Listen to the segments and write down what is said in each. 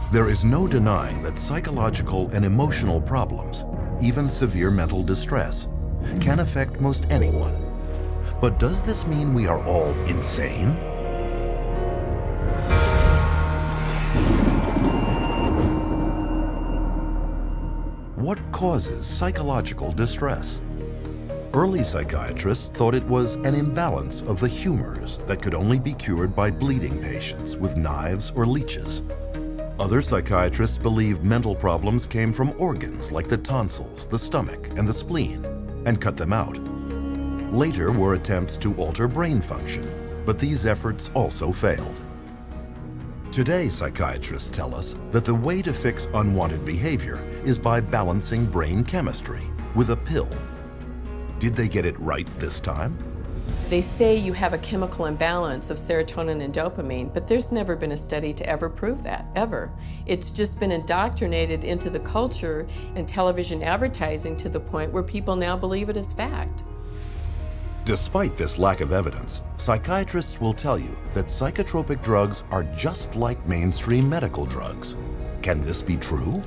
There is no denying that psychological and emotional problems, even severe mental distress, can affect most anyone. But does this mean we are all insane? What causes psychological distress? Early psychiatrists thought it was an imbalance of the humors that could only be cured by bleeding patients with knives or leeches. Other psychiatrists believed mental problems came from organs like the tonsils, the stomach, and the spleen, and cut them out. Later were attempts to alter brain function, but these efforts also failed. Today, psychiatrists tell us that the way to unfix unwanted behavior is by balancing brain chemistry with a pill. Did they get it right this time? They say you have a chemical imbalance of serotonin and dopamine, but there's never been a study to ever prove that, ever. It's just been indoctrinated into the culture and television advertising to the point where people now believe it is fact. Despite this lack of evidence, psychiatrists will tell you that psychotropic drugs are just like mainstream medical drugs. Can this be true?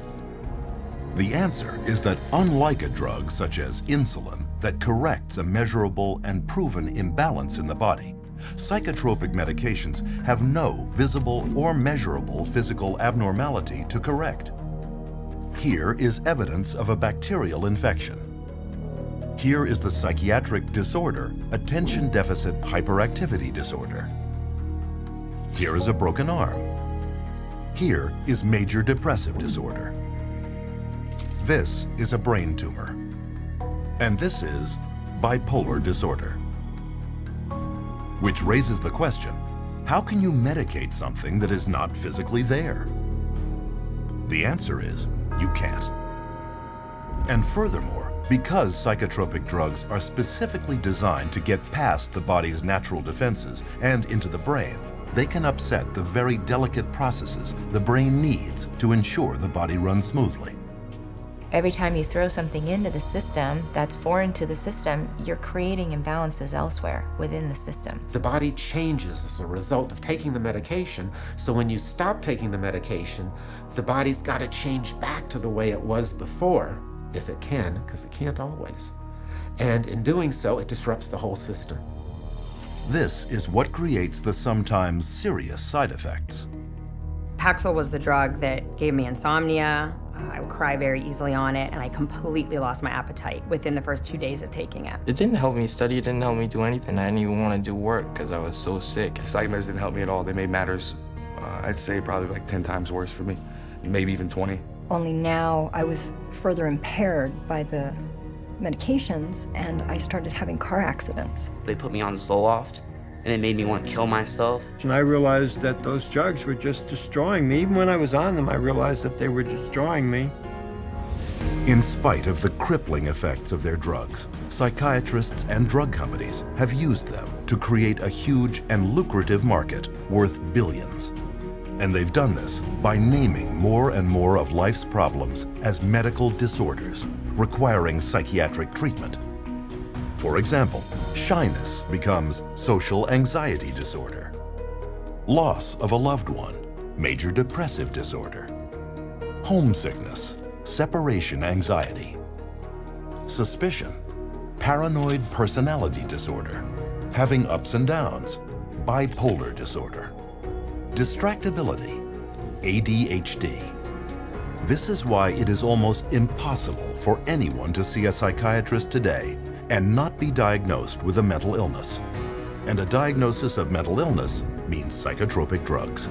The answer is that unlike a drug such as insulin that corrects a measurable and proven imbalance in the body, psychotropic medications have no visible or measurable physical abnormality to correct. Here is evidence of a bacterial infection. Here is the psychiatric disorder, attention deficit hyperactivity disorder. Here is a broken arm. Here is major depressive disorder. This is a brain tumor. And this is bipolar disorder. Which raises the question, how can you medicate something that is not physically there? The answer is, you can't. And furthermore, because psychotropic drugs are specifically designed to get past the body's natural defenses and into the brain, they can upset the very delicate processes the brain needs to ensure the body runs smoothly. Every time you throw something into the system that's foreign to the system, you're creating imbalances elsewhere within the system. The body changes as a result of taking the medication, so when you stop taking the medication, the body's got to change back to the way it was before, if it can, because it can't always. And in doing so, it disrupts the whole system. This is what creates the sometimes serious side effects. Paxil was the drug that gave me insomnia. I would cry very easily on it, and I completely lost my appetite within the first 2 days of taking it. It didn't help me study, it didn't help me do anything. I didn't even want to do work because I was so sick. The psych meds didn't help me at all. They made matters, I'd say probably like 10 times worse for me, maybe even 20. Only now I was further impaired by the medications, and I started having car accidents. They put me on Zoloft, and it made me want to kill myself. And I realized that those drugs were just destroying me. Even when I was on them, I realized that they were destroying me. In spite of the crippling effects of their drugs, psychiatrists and drug companies have used them to create a huge and lucrative market worth billions. And they've done this by naming more and more of life's problems as medical disorders, requiring psychiatric treatment. For example, shyness becomes social anxiety disorder. Loss of a loved one, major depressive disorder. Homesickness, separation anxiety. Suspicion, paranoid personality disorder. Having ups and downs, bipolar disorder. Distractibility, ADHD. This is why it is almost impossible for anyone to see a psychiatrist today and not be diagnosed with a mental illness. And a diagnosis of mental illness means psychotropic drugs.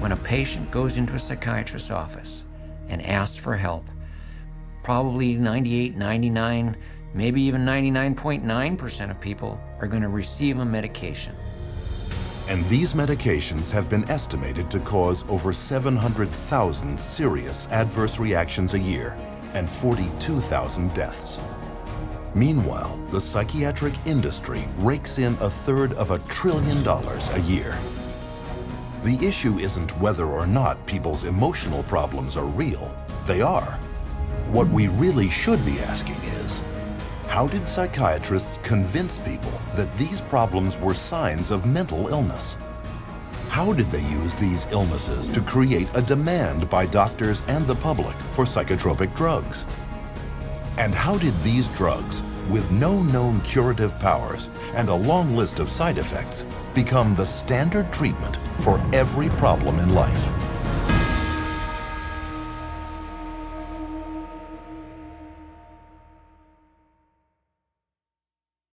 When a patient goes into a psychiatrist's office and asks for help, probably 98, 99, maybe even 99.9% of people are going to receive a medication. And these medications have been estimated to cause over 700,000 serious adverse reactions a year and 42,000 deaths. Meanwhile, the psychiatric industry rakes in $1/3 of $1 trillion a year. The issue isn't whether or not people's emotional problems are real. They are. What we really should be asking is, how did psychiatrists convince people that these problems were signs of mental illness? how did they use these illnesses to create a demand by doctors and the public for psychotropic drugs? And how did these drugs, with no known curative powers and a long list of side effects, become the standard treatment for every problem in life?